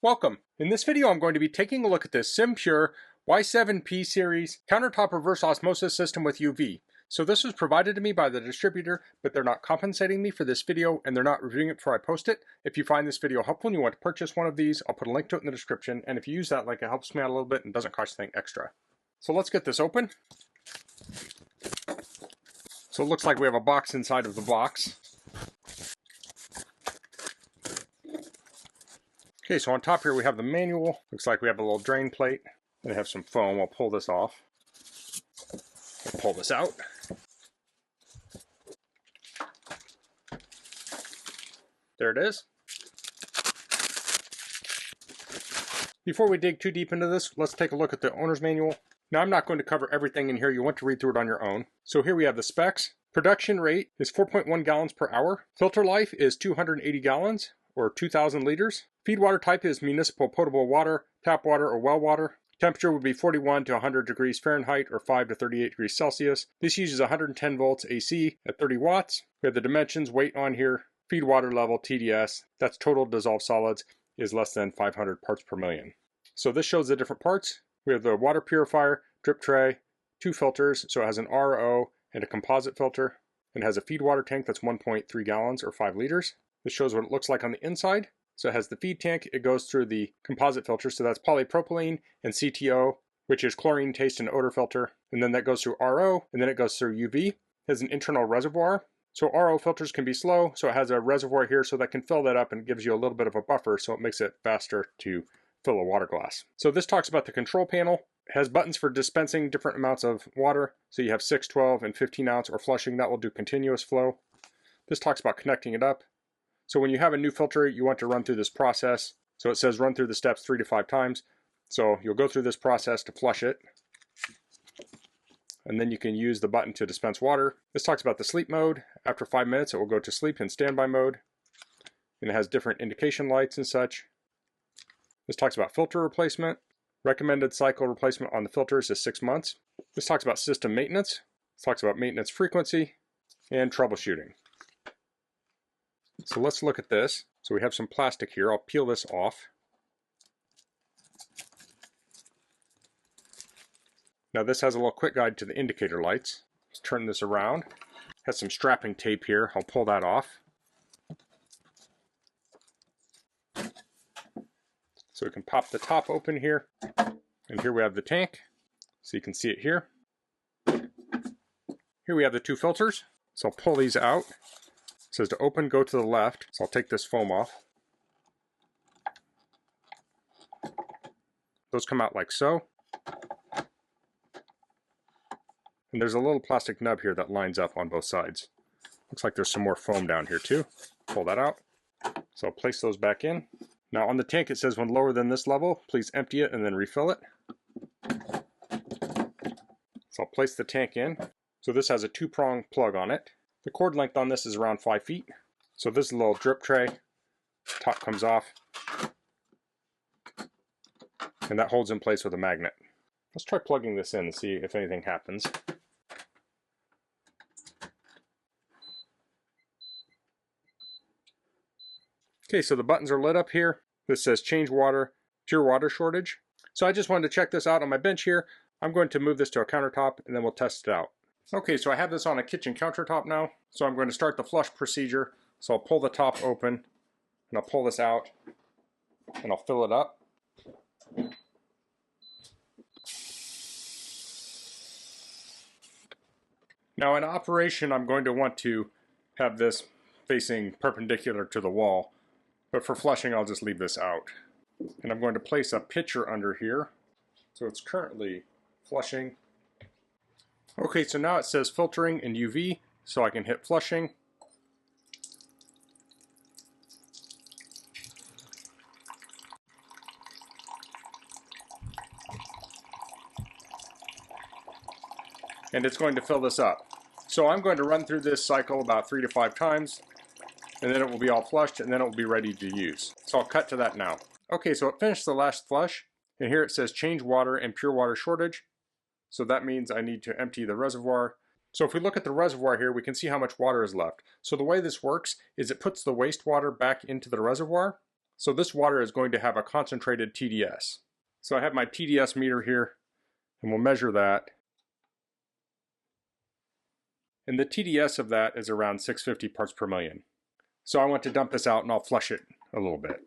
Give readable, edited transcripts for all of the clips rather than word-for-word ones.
Welcome. In this video I'm going to be taking a look at this SimPure Y7P series countertop reverse osmosis system with UV. So this was provided to me by the distributor, but they're not compensating me for this video and they're not reviewing it before I post it. If you find this video helpful and you want to purchase one of these, I'll put a link to it in the description, and if you use that link, it helps me out a little bit and doesn't cost you anything extra. So let's get this open. So it looks like we have a box inside of the box. Okay, so on top here we have the manual. Looks like we have a little drain plate and have some foam. I'll pull this off. I'll pull this out. There it is. Before we dig too deep into this, let's take a look at the owner's manual. Now I'm not going to cover everything in here. You want to read through it on your own. So here we have the specs. Production rate is 4.1 gallons per hour. Filter life is 280 gallons or 2,000 liters. Feed water type is municipal potable water, tap water, or well water. Temperature would be 41 to 100 degrees Fahrenheit or 5 to 38 degrees Celsius. This uses 110 volts AC at 30 watts. We have the dimensions, weight on here, feed water level, TDS, that's total dissolved solids, is less than 500 parts per million. So this shows the different parts. We have the water purifier, drip tray, 2 filters, so it has an RO and a composite filter, and has a feed water tank that's 1.3 gallons or 5 liters. This shows what it looks like on the inside. So it has the feed tank, it goes through the composite filter, so that's polypropylene and CTO, which is chlorine taste and odor filter, and then that goes through RO, and then it goes through UV. It has an internal reservoir. So RO filters can be slow, so it has a reservoir here so that can fill that up and gives you a little bit of a buffer, so it makes it faster to fill a water glass. So this talks about the control panel. It has buttons for dispensing different amounts of water, so you have 6, 12, and 15 ounce, or flushing, that will do continuous flow. This talks about connecting it up. So when you have a new filter, you want to run through this process. So it says run through the steps 3 to 5 times. So you'll go through this process to flush it. And then you can use the button to dispense water. This talks about the sleep mode. After 5 minutes, it will go to sleep in standby mode. And it has different indication lights and such. This talks about filter replacement. Recommended cycle replacement on the filters is 6 months. This talks about system maintenance. This talks about maintenance frequency and troubleshooting. So let's look at this. So we have some plastic here. I'll peel this off. Now this has a little quick guide to the indicator lights. Let's turn this around. It has some strapping tape here. I'll pull that off. So we can pop the top open here. And here we have the tank. So you can see it here. Here we have the 2 filters. So I'll pull these out. It says to open, go to the left. So I'll take this foam off. Those come out like so. And there's a little plastic nub here that lines up on both sides. Looks like there's some more foam down here too. Pull that out. So I'll place those back in. Now on the tank it says when lower than this level, please empty it and then refill it. So I'll place the tank in. So this has a 2-prong plug on it. The cord length on this is around 5 feet. So this is a little drip tray. Top comes off. And that holds in place with a magnet. Let's try plugging this in and see if anything happens. Okay, so the buttons are lit up here. This says change water, pure water shortage. So I just wanted to check this out on my bench here. I'm going to move this to a countertop and then we'll test it out. Okay, so I have this on a kitchen countertop now. So I'm going to start the flush procedure. So I'll pull the top open and I'll pull this out and I'll fill it up. Now in operation, I'm going to want to have this facing perpendicular to the wall, but for flushing, I'll just leave this out. And I'm going to place a pitcher under here. So it's currently flushing. Okay, so now it says filtering and UV, so I can hit flushing. And it's going to fill this up. So I'm going to run through this cycle about 3 to 5 times, and then it will be all flushed, and then it will be ready to use. So I'll cut to that now. Okay, so it finished the last flush, and here it says change water and pure water shortage. So that means I need to empty the reservoir. So if we look at the reservoir here, we can see how much water is left. So the way this works is it puts the wastewater back into the reservoir. So this water is going to have a concentrated TDS. So I have my TDS meter here, and we'll measure that. And the TDS of that is around 650 parts per million. So I want to dump this out and I'll flush it a little bit.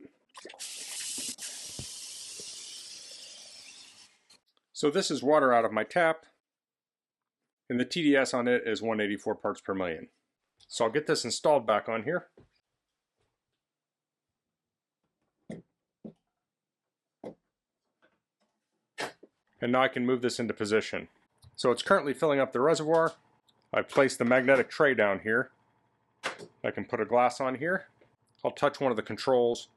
So this is water out of my tap, and the TDS on it is 184 parts per million. So I'll get this installed back on here. And now I can move this into position. So it's currently filling up the reservoir. I've placed the magnetic tray down here. I can put a glass on here. I'll touch one of the controls.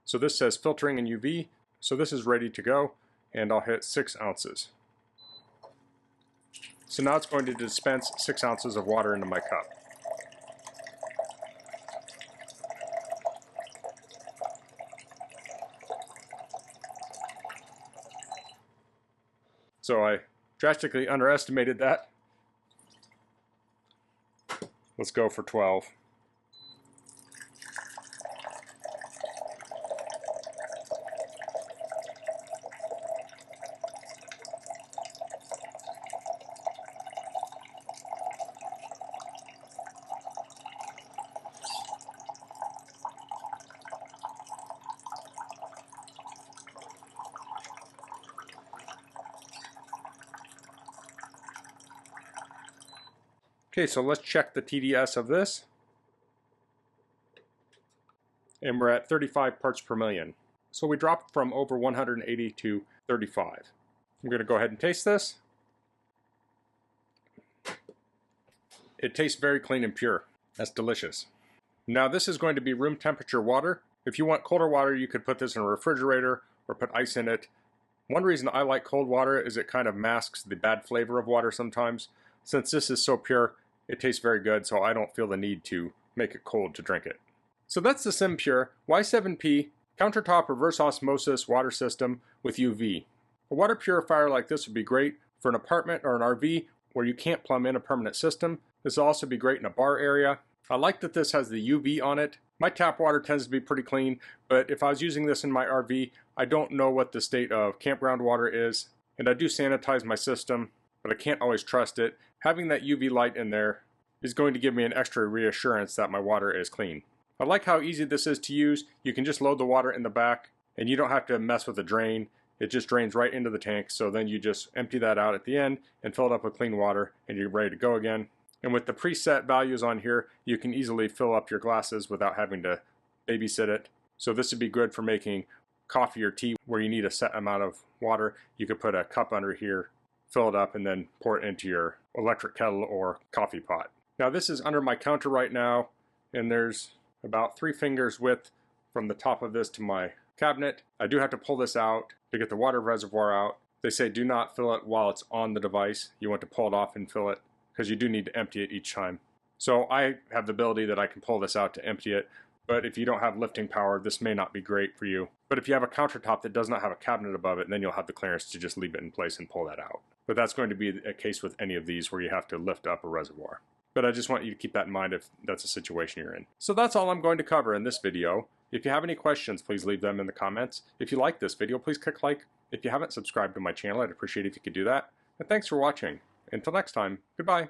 So this says filtering and UV. So this is ready to go, and I'll hit 6 ounces. So now it's going to dispense 6 ounces of water into my cup. So I drastically underestimated that. Let's go for 12. Okay, so let's check the TDS of this. And we're at 35 parts per million. So we dropped from over 180 to 35. I'm going to go ahead and taste this. It tastes very clean and pure. That's delicious. Now this is going to be room temperature water. If you want colder water, you could put this in a refrigerator or put ice in it. One reason I like cold water is it kind of masks the bad flavor of water sometimes. Since this is so pure, it tastes very good, so I don't feel the need to make it cold to drink it. So that's the SimPure Y7P Countertop Reverse Osmosis water system with UV. A water purifier like this would be great for an apartment or an RV where you can't plumb in a permanent system. This will also be great in a bar area. I like that this has the UV on it. My tap water tends to be pretty clean, but if I was using this in my RV, I don't know what the state of campground water is, and I do sanitize my system, but I can't always trust it. Having that UV light in there is going to give me an extra reassurance that my water is clean. I like how easy this is to use. You can just load the water in the back and you don't have to mess with the drain. It just drains right into the tank, so then you just empty that out at the end and fill it up with clean water and you're ready to go again. And with the preset values on here, you can easily fill up your glasses without having to babysit it. So this would be good for making coffee or tea where you need a set amount of water. You could put a cup under here, fill it up, and then pour it into your electric kettle or coffee pot. Now this is under my counter right now, and there's about 3 fingers width from the top of this to my cabinet. I do have to pull this out to get the water reservoir out. They say do not fill it while it's on the device. You want to pull it off and fill it because you do need to empty it each time. So I have the ability that I can pull this out to empty it, but if you don't have lifting power, this may not be great for you. But if you have a countertop that does not have a cabinet above it, then you'll have the clearance to just leave it in place and pull that out. But that's going to be a case with any of these where you have to lift up a reservoir. But I just want you to keep that in mind if that's a situation you're in. So that's all I'm going to cover in this video. If you have any questions, please leave them in the comments. If you like this video, please click like. If you haven't subscribed to my channel, I'd appreciate it if you could do that. And thanks for watching. Until next time, goodbye.